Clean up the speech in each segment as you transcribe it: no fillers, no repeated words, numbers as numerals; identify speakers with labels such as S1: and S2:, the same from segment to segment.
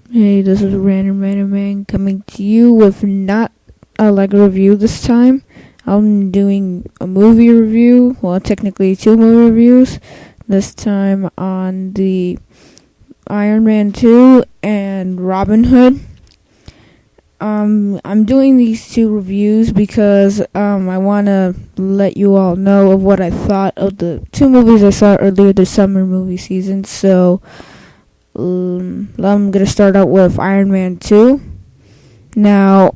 S1: Hey, this is RandomRandomMan coming to you with not a Lego review this time. I'm doing a movie review, well, technically two movie reviews. This time on the Iron Man 2 and Robin Hood. I'm doing these two reviews because I want to let you all know of what I thought of the two movies I saw earlier this summer movie season. So I'm going to start out with Iron Man 2. Now,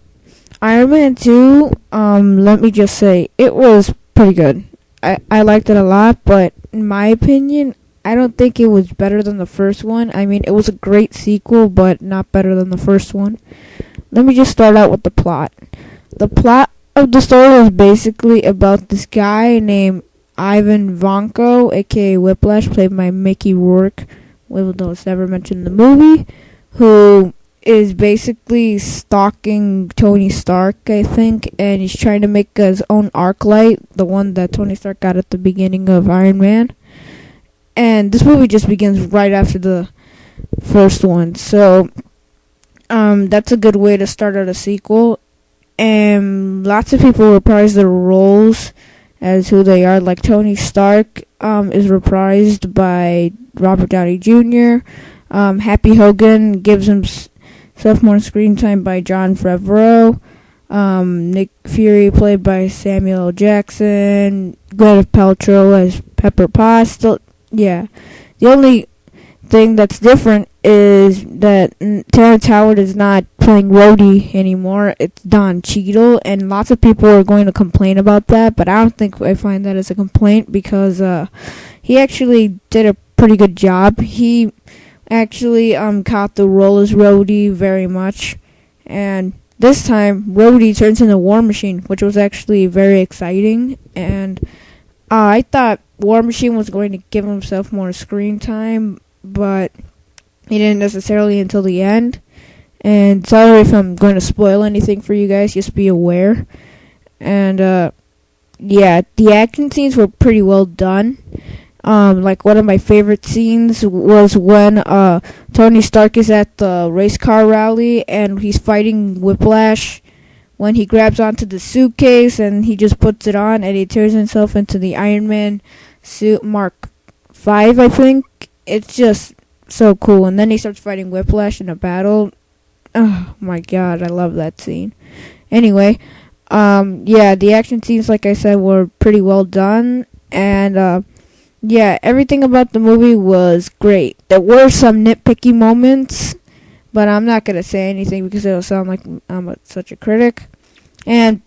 S1: Iron Man 2, let me just say, it was pretty good. I liked it a lot, but in my opinion, I don't think it was better than the first one. I mean, it was a great sequel, but not better than the first one. Let me just start out with the plot. The plot of the story is basically about this guy named Ivan Vanko, aka Whiplash, played by Mickey Rourke, even though it's never mentioned in the movie, who is basically stalking Tony Stark, I think, and he's trying to make his own arc light, the one that Tony Stark got at the beginning of Iron Man. And this movie just begins right after the first one, so that's a good way to start out a sequel. And lots of people reprise their roles as who they are, like Tony Stark is reprised by Robert Downey Jr. Happy Hogan gives himself more screen time by Jon Favreau. Nick Fury played by Samuel L. Jackson. Gwyneth Paltrow as Pepper Potts. The only thing that's different is that Terrence Howard is not playing Rhodey anymore. It's Don Cheadle, and lots of people are going to complain about that, but I don't think I find that as a complaint because he actually did a pretty good job. He actually caught the role as Rhodey very much, and this time Rhodey turns into War Machine, which was actually very exciting, and I thought War Machine was going to give himself more screen time, but he didn't necessarily until the end. And sorry if I'm going to spoil anything for you guys, just be aware. And the action scenes were pretty well done. Like one of my favorite scenes was when Tony Stark is at the race car rally and he's fighting Whiplash, when he grabs onto the suitcase and he just puts it on and he turns himself into the Iron Man suit Mark 5, I think. It's just so cool. And then he starts fighting Whiplash in a battle. Oh my god, I love that scene. Anyway, the action scenes, like I said, were pretty well done. And everything about the movie was great. There were some nitpicky moments, but I'm not going to say anything because it'll sound like I'm such a critic. And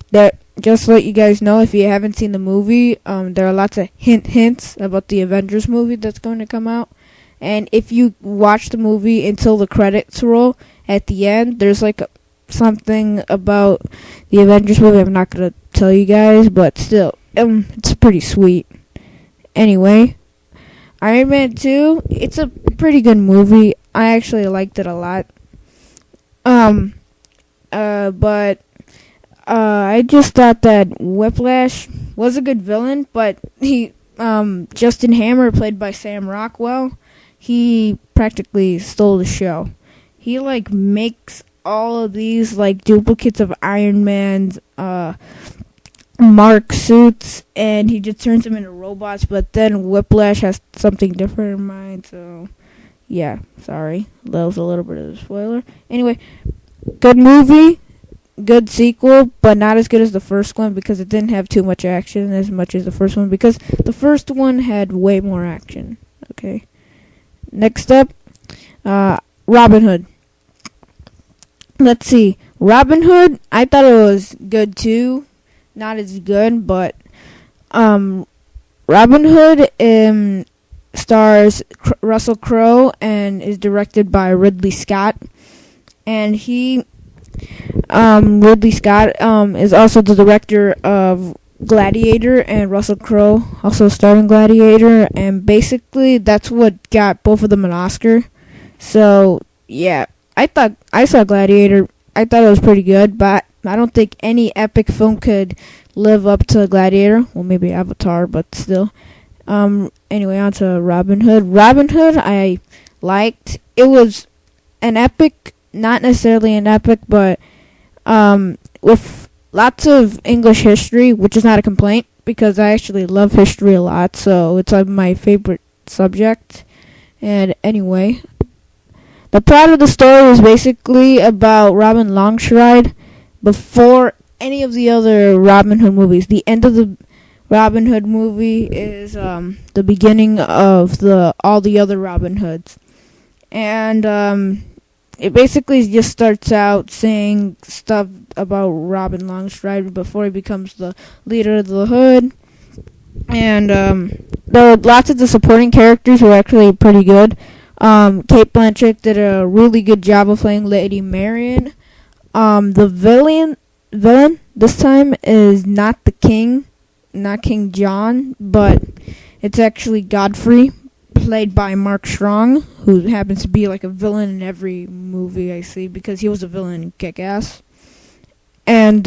S1: just to let you guys know, if you haven't seen the movie, there are lots of hints about the Avengers movie that's going to come out. And if you watch the movie until the credits roll at the end, there's like something about the Avengers movie I'm not going to tell you guys, but still, it's pretty sweet. Anyway, Iron Man 2, it's a pretty good movie. I actually liked it a lot. But I just thought that Whiplash was a good villain, but Justin Hammer, played by Sam Rockwell, he practically stole the show. He makes all of these duplicates of Iron Man's Mark suits, and he just turns them into robots, but then Whiplash has something different in mind, so yeah, sorry. That was a little bit of a spoiler. Anyway, good movie, good sequel, but not as good as the first one because it didn't have too much action as much as the first one, because the first one had way more action. Okay. Next up, Robin Hood. Let's see. Robin Hood, I thought it was good too. Not as good, but Robin Hood stars Russell Crowe and is directed by Ridley Scott. And Ridley Scott is also the director of Gladiator, and Russell Crowe also starred in Gladiator, and basically that's what got both of them an Oscar. So yeah, I saw Gladiator. I thought it was pretty good, but I don't think any epic film could live up to Gladiator. Well, maybe Avatar, but still. Anyway, on to Robin Hood. Robin Hood I liked. It was an epic not necessarily an epic, but with lots of English history, which is not a complaint because I actually love history a lot, so it's like my favorite subject. And anyway, the plot of the story is basically about Robin Longstride before any of the other Robin Hood movies. The end of the Robin Hood movie is the beginning of all the other Robin Hoods. And it basically just starts out saying stuff about Robin Longstride before he becomes the leader of the Hood. And there were lots of the supporting characters who were actually pretty good. Kate Blanchett did a really good job of playing Lady Marian. The villain this time is not the king, not King John, but it's actually Godfrey, played by Mark Strong, who happens to be like a villain in every movie I see because he was a villain in Kick-Ass. And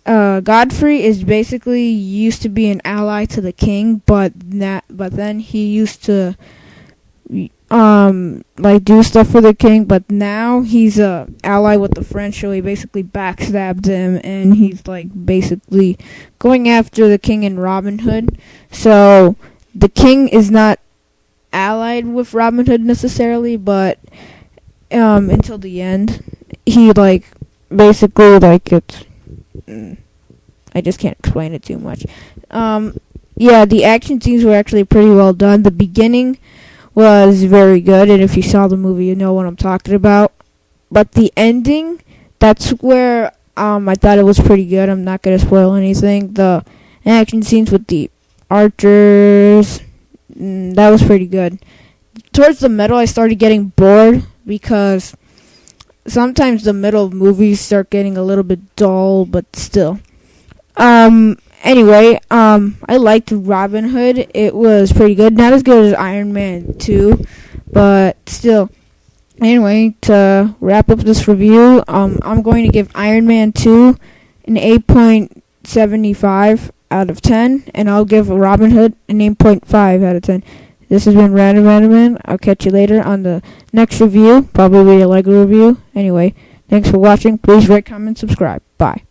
S1: Godfrey is basically used to be an ally to the king, but then he used to like do stuff for the king, but now he's a ally with the French, so he basically backstabbed him, and he's like basically going after the king and Robin Hood. So the king is not allied with Robin Hood necessarily, but until the end, he like basically like it's. I just can't explain it too much. Yeah, the action scenes were actually pretty well done. The beginning was very good, and if you saw the movie, you know what I'm talking about. But the ending, that's where I thought it was pretty good. I'm not gonna spoil anything. The action scenes with the archers, that was pretty good. Towards the middle, I started getting bored because sometimes the middle of movies start getting a little bit dull, but still. Anyway, I liked Robin Hood. It was pretty good. Not as good as Iron Man 2, but still. Anyway, to wrap up this review, I'm going to give Iron Man 2 an 8.75 out of 10, and I'll give Robin Hood an 8.5 out of 10. This has been Random Random Man. I'll catch you later on the next review, probably a Lego review. Anyway, thanks for watching. Please rate, comment, subscribe. Bye.